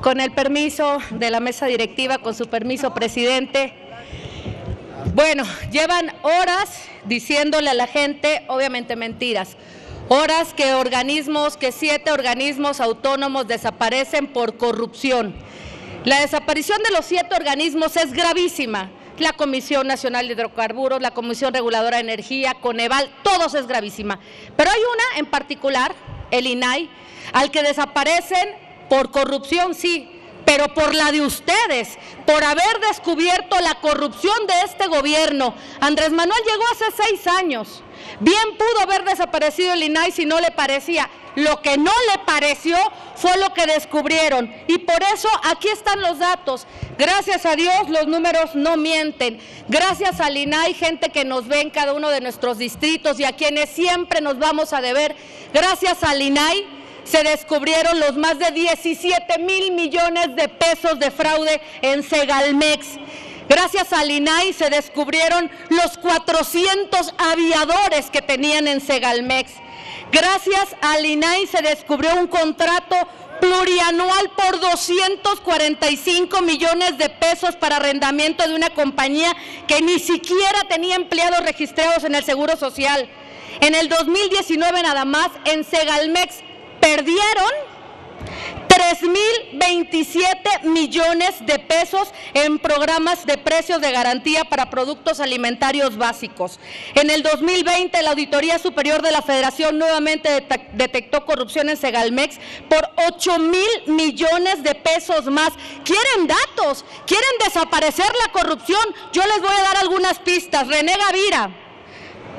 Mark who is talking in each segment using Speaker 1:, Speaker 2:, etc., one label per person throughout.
Speaker 1: Con el permiso de la mesa directiva, con su permiso, presidente. Bueno, llevan horas diciéndole a la gente, obviamente mentiras, horas que 7 organismos autónomos desaparecen por corrupción. La desaparición de los 7 organismos es gravísima. La Comisión Nacional de Hidrocarburos, la Comisión Reguladora de Energía, Coneval, todos es gravísima. Pero hay una en particular, el INAI, al que desaparecen por corrupción, sí, pero por la de ustedes, por haber descubierto la corrupción de este gobierno. Andrés Manuel llegó hace 6 años. Bien pudo haber desaparecido el INAI si no le parecía. Lo que no le pareció fue lo que descubrieron. Y por eso aquí están los datos. Gracias a Dios los números no mienten. Gracias al INAI, gente que nos ve en cada uno de nuestros distritos y a quienes siempre nos vamos a deber. Gracias al INAI se descubrieron los más de 17,000 millones de pesos de fraude en Segalmex. Gracias al INAI se descubrieron los 400 aviadores que tenían en Segalmex. Gracias al INAI se descubrió un contrato plurianual por 245 millones de pesos para arrendamiento de una compañía que ni siquiera tenía empleados registrados en el Seguro Social. En el 2019 nada más, en Segalmex perdieron 3,027 millones de pesos en programas de precios de garantía para productos alimentarios básicos. En el 2020, la Auditoría Superior de la Federación nuevamente detectó corrupción en Segalmex por 8,000 millones de pesos más. ¿Quieren datos? ¿Quieren desaparecer la corrupción? Yo les voy a dar algunas pistas. René Gavira,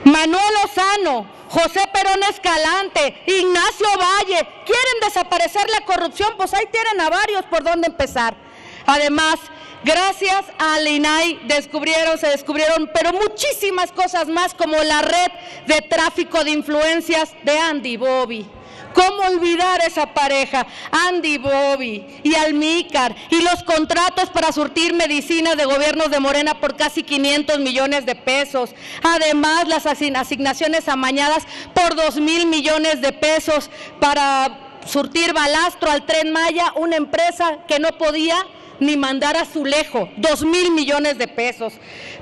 Speaker 1: Manuel Lozano, José Perón Escalante, Ignacio Valle, ¿quieren desaparecer la corrupción? Pues ahí tienen a varios por dónde empezar. Además, gracias al INAI se descubrieron, pero muchísimas cosas más, como la red de tráfico de influencias de Andy Bobby. ¿Cómo olvidar esa pareja? Andy Bobby y Almícar, y los contratos para surtir medicinas de gobiernos de Morena por casi 500 millones de pesos. Además, las asignaciones amañadas por 2,000 millones de pesos para surtir balastro al Tren Maya, una empresa que no podía ni mandar a Zulejo, 2,000 millones de pesos.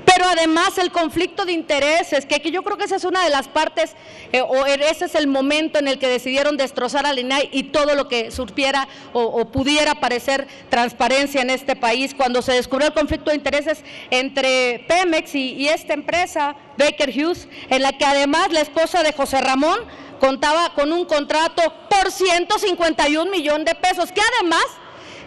Speaker 1: Pero además el conflicto de intereses, que yo creo que esa es una de las partes, ese es el momento en el que decidieron destrozar al INAI y todo lo que surgiera o pudiera parecer transparencia en este país, cuando se descubrió el conflicto de intereses entre Pemex y esta empresa, Baker Hughes, en la que además la esposa de José Ramón contaba con un contrato por 151 millones de pesos, que además,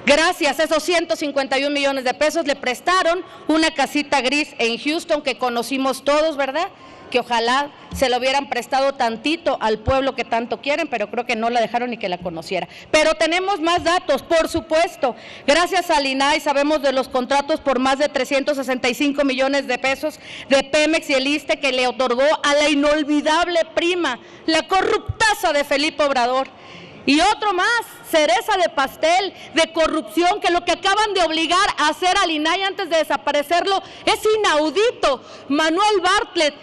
Speaker 1: gracias a esos 151 millones de pesos, le prestaron una casita gris en Houston que conocimos todos, ¿verdad? Que ojalá se lo hubieran prestado tantito al pueblo que tanto quieren, pero creo que no la dejaron ni que la conociera. Pero tenemos más datos, por supuesto. Gracias al INAI sabemos de los contratos por más de 365 millones de pesos de Pemex y el ISSSTE que le otorgó a la inolvidable prima, la corruptaza de Felipe Obrador. Y otro más, cereza de pastel, de corrupción, que lo que acaban de obligar a hacer al INAI antes de desaparecerlo es inaudito. Manuel Bartlett,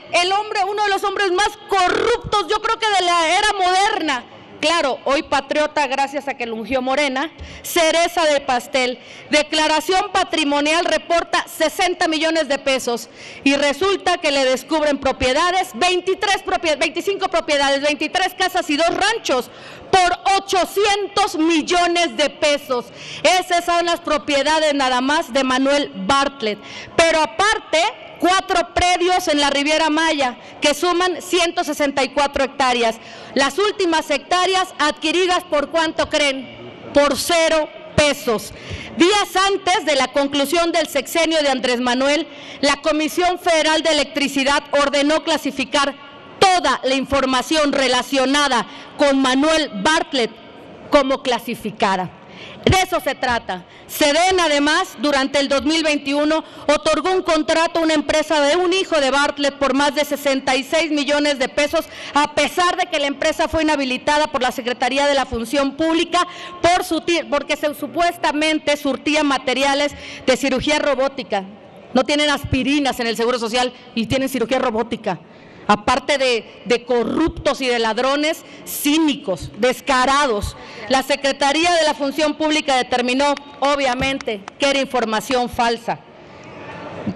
Speaker 1: uno de los hombres más corruptos, yo creo que de la era moderna. Claro, hoy patriota gracias a que lo ungió Morena, cereza de pastel. Declaración patrimonial reporta 60 millones de pesos y resulta que le descubren propiedades, 25 propiedades, 23 casas y 2 ranchos por 800 millones de pesos. Esas son las propiedades nada más de Manuel Bartlett. Pero aparte, 4 predios en la Riviera Maya que suman 164 hectáreas. Las últimas hectáreas adquiridas ¿por cuánto creen? Por 0 pesos. Días antes de la conclusión del sexenio de Andrés Manuel, la Comisión Federal de Electricidad ordenó clasificar toda la información relacionada con Manuel Bartlett como clasificada. De eso se trata. Sedena, además, durante el 2021 otorgó un contrato a una empresa de un hijo de Bartlett por más de 66 millones de pesos, a pesar de que la empresa fue inhabilitada por la Secretaría de la Función Pública porque supuestamente surtía materiales de cirugía robótica. No tienen aspirinas en el Seguro Social y tienen cirugía robótica. aparte de corruptos y de ladrones, cínicos, descarados. La Secretaría de la Función Pública determinó, obviamente, que era información falsa,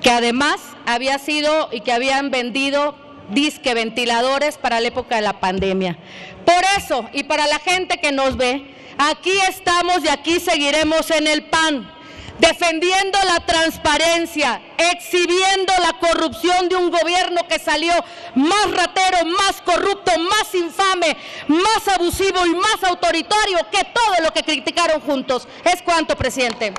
Speaker 1: que además había sido y que habían vendido disque ventiladores para la época de la pandemia. Por eso, y para la gente que nos ve, aquí estamos y aquí seguiremos en el PAN, defendiendo la transparencia, exhibiendo la corrupción de un gobierno que salió más ratero, más corrupto, más infame, más abusivo y más autoritario que todo lo que criticaron juntos. Es cuanto, presidente.